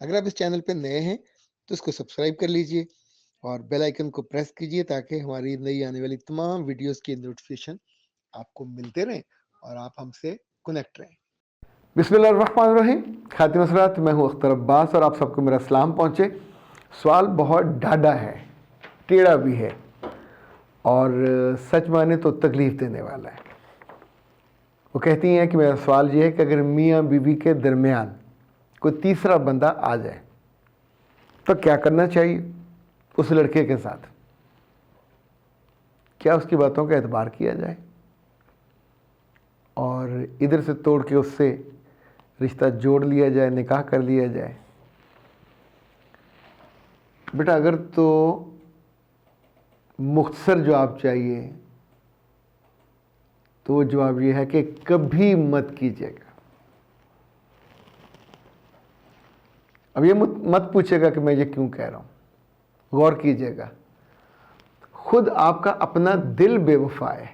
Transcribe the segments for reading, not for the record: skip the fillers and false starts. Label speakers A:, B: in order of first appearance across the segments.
A: अगर आप इस चैनल पे नए हैं तो इसको सब्सक्राइब कर लीजिए और बेल आइकन को प्रेस कीजिए ताकि हमारी नई आने वाली तमाम वीडियोस की नोटिफिकेशन आपको मिलते रहें और आप हमसे कनेक्ट रहें।
B: बिस्मिल्लाहिर्रहमानिर्रहीम। खातिम असरात, मैं हूँ अख्तर अब्बास और आप सबको मेरा सलाम पहुँचे। सवाल बहुत डाढ़ा है, टेढ़ा भी है और सच माने तो तकलीफ़ देने वाला है। वो कहती हैं कि मेरा सवाल ये है कि अगर मियाँ बीवी के दरमियान कोई तीसरा बंदा आ जाए तो क्या करना चाहिए उस लड़के के साथ? क्या उसकी बातों का एतबार किया जाए और इधर से तोड़ के उससे रिश्ता जोड़ लिया जाए, निकाह कर लिया जाए? बेटा, अगर तो मुख्तसर जवाब चाहिए तो वो जवाब ये है कि कभी मत कीजिएगा। अब ये मत पूछेगा कि मैं ये क्यों कह रहा हूँ, गौर कीजिएगा। खुद आपका अपना दिल बेवफा है,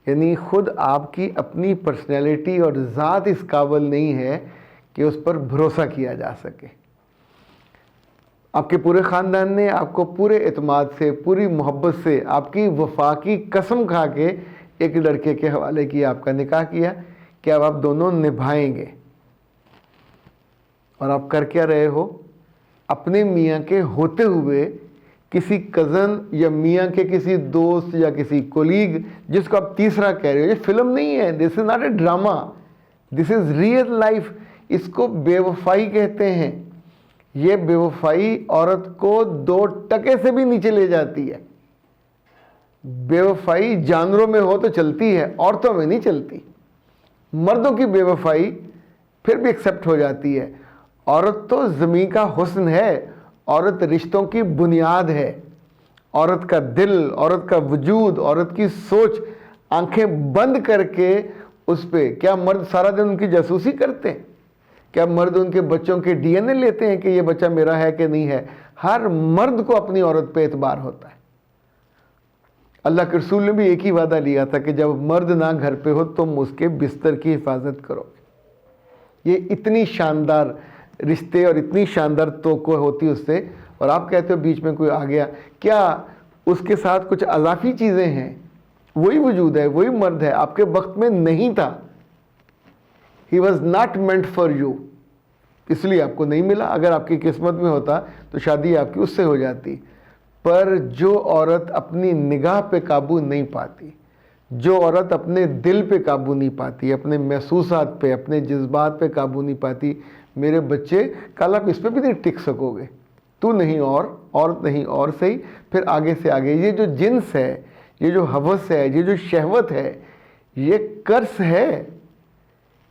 B: यानी खुद आपकी अपनी पर्सनैलिटी और ज़ात इस काबिल नहीं है कि उस पर भरोसा किया जा सके। आपके पूरे ख़ानदान ने आपको पूरे एतमाद से, पूरी मोहब्बत से, आपकी वफा की कसम खा के एक लड़के के हवाले किया, आपका निकाह किया कि अब आप दोनों निभाएंगे। और आप कर क्या रहे हो? अपने मियाँ के होते हुए किसी कज़न या मियाँ के किसी दोस्त या किसी कोलीग, जिसको आप तीसरा कह रहे हो, ये फिल्म नहीं है, this is not a drama, this is real life. इसको बेवफाई कहते हैं। ये बेवफाई औरत को 2 टके से भी नीचे ले जाती है। बेवफाई जानवरों में हो तो चलती है, औरतों में नहीं चलती। मर्दों की बेवफाई फिर भी एक्सेप्ट हो जाती है। औरत तो ज़मीन का हुस्न है, औरत रिश्तों की बुनियाद है। औरत का दिल, औरत का वजूद, औरत की सोच, आंखें बंद करके उस पर क्या मर्द सारा दिन उनकी जासूसी करते हैं? क्या मर्द उनके बच्चों के डीएनए लेते हैं कि ये बच्चा मेरा है कि नहीं है? हर मर्द को अपनी औरत पे एतबार होता है। अल्लाह के रसूल ने भी एक ही वादा लिया था कि जब मर्द ना घर पे हो तुम उसके बिस्तर की हिफाजत करोगे। ये इतनी शानदार रिश्ते और इतनी शानदार तोक़ो होती उससे, और आप कहते हो बीच में कोई आ गया। क्या उसके साथ कुछ अज़ाफ़ी चीज़ें हैं? वही वजूद है, वही मर्द है, आपके वक्त में नहीं था। He was not meant for you, इसलिए आपको नहीं मिला। अगर आपकी किस्मत में होता तो शादी आपकी उससे हो जाती। पर जो औरत अपनी निगाह पे काबू नहीं पाती, जो औरत अपने दिल पे काबू नहीं पाती, अपने महसूसात पे, अपने जज्बात पे काबू नहीं पाती, मेरे बच्चे कल आप इस पर भी नहीं टिक सकोगे। तू नहीं और, औरत नहीं और, सही फिर आगे से आगे। ये जो जिन्स है, ये जो हवस है, ये जो शहवत है, ये कर्स है।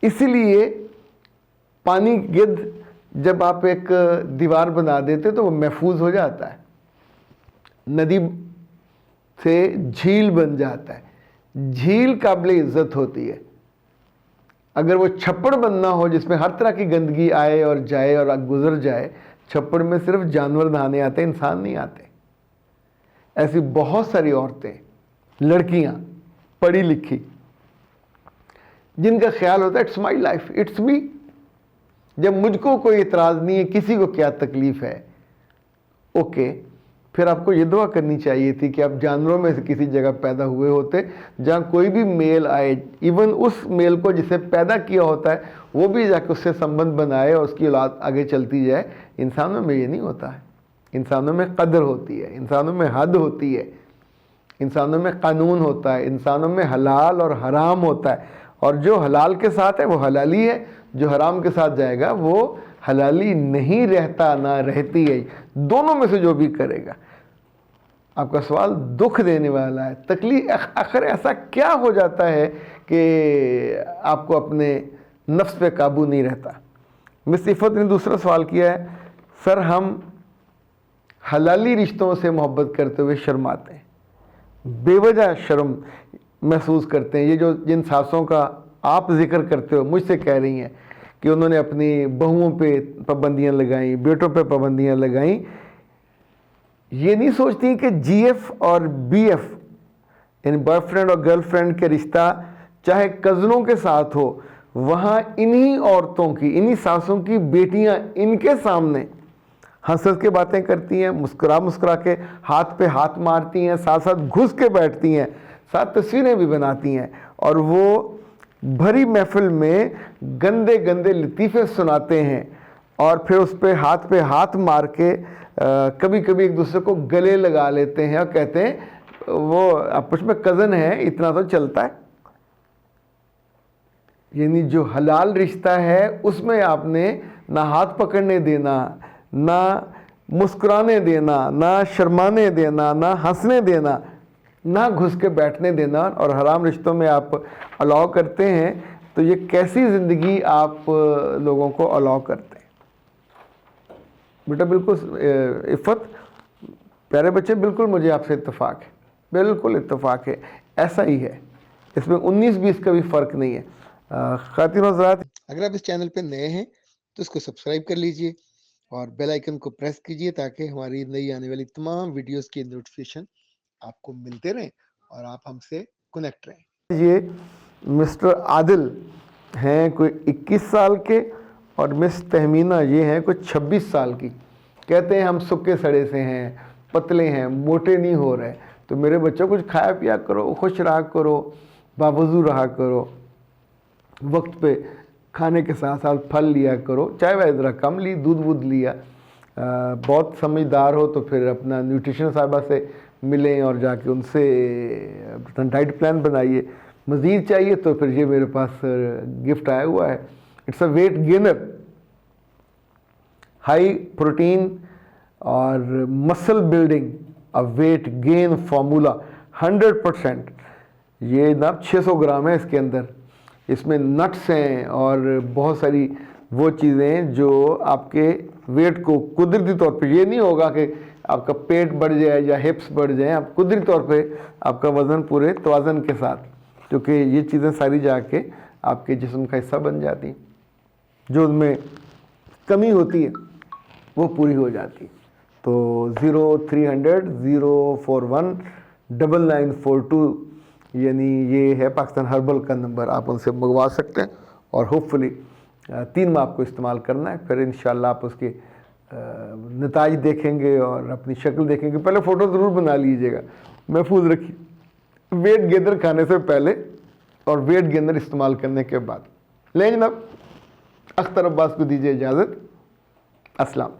B: इसीलिए पानी गिद्ध जब आप एक दीवार बना देते तो वो महफूज हो जाता है, नदी से झील बन जाता है। झील काबिल इज्जत होती है। अगर वो छप्पड़ बनना हो जिसमें हर तरह की गंदगी आए और जाए और गुजर जाए, छप्पड़ में सिर्फ जानवर नहाने आते, इंसान नहीं आते। ऐसी बहुत सारी औरतें, लड़कियां पढ़ी लिखी, जिनका ख्याल होता है it's my life, it's me. जब मुझको कोई इतराज़ नहीं है, किसी को क्या तकलीफ़ है, ओके, फिर आपको ये दुआ करनी चाहिए थी कि आप जानवरों में से किसी जगह पैदा हुए होते जहाँ कोई भी मेल आए, इवन उस मेल को जिसे पैदा किया होता है वो भी जाके उससे संबंध बनाए और उसकी औलाद आगे चलती जाए। इंसानों में ये नहीं होता है। इंसानों में कदर होती है, इंसानों में हद होती है, इंसानों में कानून होता है, इंसानों में हलाल और हराम होता है। और जो हलाल के साथ है वो हलाली है, जो हराम के साथ जाएगा वो हलाली नहीं रहता, ना रहती है। दोनों में से जो भी करेगा। आपका सवाल दुख देने वाला है, तकलीफ। आखिर ऐसा क्या हो जाता है कि आपको अपने नफ्स पे काबू नहीं रहता? मिस इफ़त ने दूसरा सवाल किया है, सर हम हलाली रिश्तों से मोहब्बत करते हुए शर्माते हैं, बेवजह शर्म महसूस करते हैं। ये जो जिन सासों का आप जिक्र करते हो, मुझसे कह रही हैं कि उन्होंने अपनी बहुओं पे पाबंदियाँ लगाई, बेटों पे पाबंदियाँ लगाई, ये नहीं सोचती कि जीएफ और बीएफ यानी बॉयफ्रेंड और गर्लफ्रेंड के रिश्ता चाहे कज़नों के साथ हो, वहाँ इन्हीं औरतों की, इन्हीं सासों की बेटियाँ इनके सामने हंस हंस के बातें करती हैं, मुस्कुरा मुस्कुरा के हाथ पे हाथ मारती हैं, साथ साथ घुस के बैठती हैं, साथ तस्वीरें भी बनाती हैं, और वो भरी महफिल में गंदे गंदे लतीफ़े सुनाते हैं, और फिर उस पे हाथ मार के कभी कभी एक दूसरे को गले लगा लेते हैं और कहते हैं वो आपस में कज़न है, इतना तो चलता है। यानी जो हलाल रिश्ता है उसमें आपने ना हाथ पकड़ने देना, ना मुस्कुराने देना, ना शर्माने देना, ना हंसने देना, ना घुस के बैठने देना, और हराम रिश्तों में आप अलाउ करते हैं, तो ये कैसी ज़िंदगी आप लोगों को अलाउ करते हैं? बेटा बिल्कुल इफ़्फ़त, प्यारे बच्चे, बिल्कुल मुझे आपसे इत्तेफाक है, बिल्कुल इत्तेफाक है, ऐसा ही है, इसमें 19-20 का भी फ़र्क नहीं है। ख़ातिन हज़रात,
A: अगर आप इस चैनल पे नए हैं तो इसको सब्सक्राइब कर लीजिए और बेल आइकन को प्रेस कीजिए ताकि हमारी नई आने वाली तमाम वीडियोस की नोटिफिकेशन आपको मिलते रहें और आप हमसे कनेक्ट रहें।
B: ये मिस्टर आदिल हैं कोई 21 साल के, और मिस तहमीना ये हैं कुछ 26 साल की। कहते हैं हम सूखे सड़े से हैं, पतले हैं, मोटे नहीं हो रहे। तो मेरे बच्चों कुछ खाया पिया करो, खुश रहा करो, बावजू रहा करो, वक्त पे खाने के साथ साथ फल लिया करो, चाय वाय ज़रा कम ली, दूध वूध लिया। बहुत समझदार हो तो फिर अपना न्यूट्रिशन साहिबा से मिलें और जाके उनसे डाइट प्लान बनाइए। मज़ीद चाहिए तो फिर ये मेरे पास गिफ्ट आया हुआ है, it's a weight gainer, high protein और मसल बिल्डिंग, अ वेट गेन फार्मूला 100%। ये ना 600 ग्राम है इसके अंदर, इसमें नट्स हैं और बहुत सारी वो चीज़ें जो आपके वेट को कुदरती तौर पे, ये नहीं होगा कि आपका पेट बढ़ जाए या हिप्स बढ़ जाए, आप कुदरती तौर पे आपका वज़न पूरे तवाज़न के साथ, क्योंकि ये चीज़ें सारी जाके आपके जिस्म का हिस्सा बन जाती, जो उनमें कमी होती है वो पूरी हो जाती। तो 0300 041 9942 यानी ये है पाकिस्तान हर्बल का नंबर, आप उनसे मंगवा सकते हैं। और होपफुली 3 माह आपको इस्तेमाल करना है, फिर इंशाल्लाह आप उसके नताज देखेंगे और अपनी शक्ल देखेंगे। पहले फ़ोटो ज़रूर बना लीजिएगा, महफूज रखिए वेट गेनर खाने से पहले और वेट गेनर इस्तेमाल करने के बाद। लेकिन अब अख्तर अब्बास को दीजिए इजाज़त। अस्सलाम।